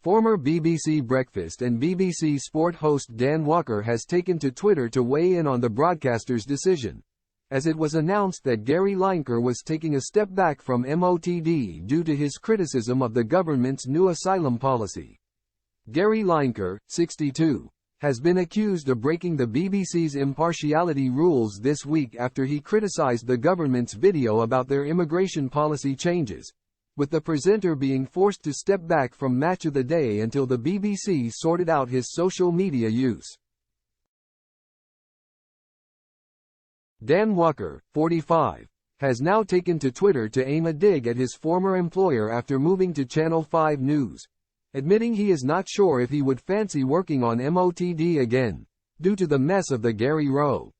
Former BBC Breakfast and BBC Sport host Dan Walker has taken to Twitter to weigh in on the broadcaster's decision, as it was announced that Gary Lineker was taking a step back from MOTD due to his criticism of the government's new asylum policy. Gary Lineker, 62, has been accused of breaking the BBC's impartiality rules this week after he criticized the government's video about their immigration policy changes, with the presenter being forced to step back from Match of the Day until the BBC sorted out his social media use. Dan Walker, 45, has now taken to Twitter to aim a dig at his former employer after moving to Channel 5 News, admitting he is not sure if he would fancy working on MOTD again, due to the mess of the Gary Row.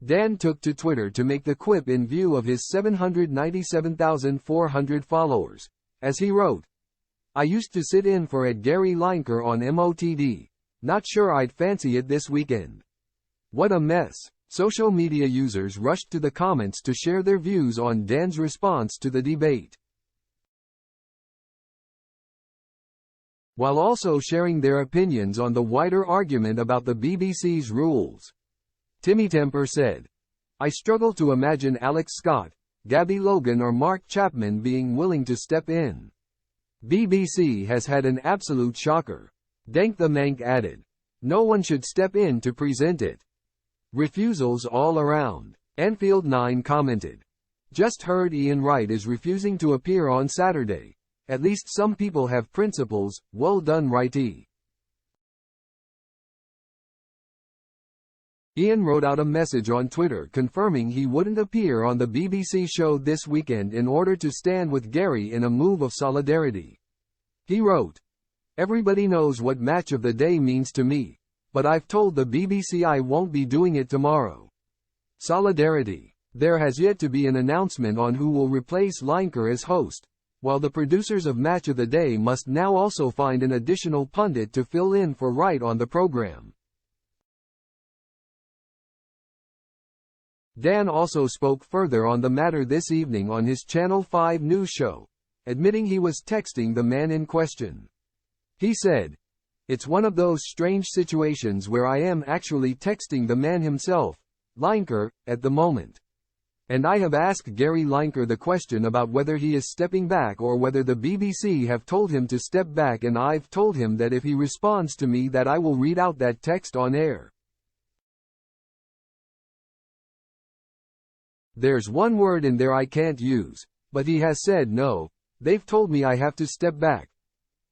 Dan took to Twitter to make the quip in view of his 797,400 followers, as he wrote, "I used to sit in for Gary Lineker on MOTD. Not sure I'd fancy it this weekend." What a mess. Social media users rushed to the comments to share their views on Dan's response to the debate, while also sharing their opinions on the wider argument about the BBC's rules. Timmy Temper said, "I struggle to imagine Alex Scott, Gabby Logan or Mark Chapman being willing to step in. BBC has had an absolute shocker." Dank the Mank added, "No one should step in to present it. Refusals all around." Anfield 9 commented, "Just heard Ian Wright is refusing to appear on Saturday. At least some people have principles, well done Wrighty." Ian wrote out a message on Twitter confirming he wouldn't appear on the BBC show this weekend in order to stand with Gary in a move of solidarity. He wrote, "Everybody knows what Match of the Day means to me, but I've told the BBC I won't be doing it tomorrow. Solidarity." There has yet to be an announcement on who will replace Lineker as host, while the producers of Match of the Day must now also find an additional pundit to fill in for Wright on the program. Dan also spoke further on the matter this evening on his Channel 5 News show, admitting he was texting the man in question. He said, "It's one of those strange situations where I am actually texting the man himself, Lineker, at the moment. And I have asked Gary Lineker the question about whether he is stepping back or whether the BBC have told him to step back, and I've told him that if he responds to me that I will read out that text on air. There's one word in there I can't use, but he has said no, they've told me I have to step back."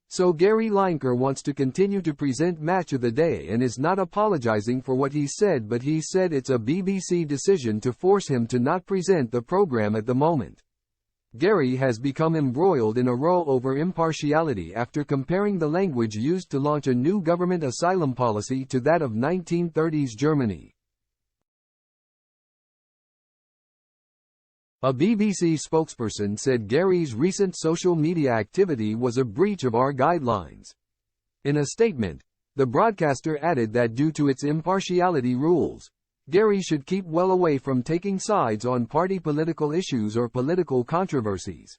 So Gary Lineker wants to continue to present Match of the Day and is not apologizing for what he said, but he said it's a BBC decision to force him to not present the program at the moment. Gary has become embroiled in a row over impartiality after comparing the language used to launch a new government asylum policy to that of 1930s Germany. A BBC spokesperson said Gary's recent social media activity was a breach of our guidelines. In a statement, the broadcaster added that due to its impartiality rules, Gary should keep well away from taking sides on party political issues or political controversies.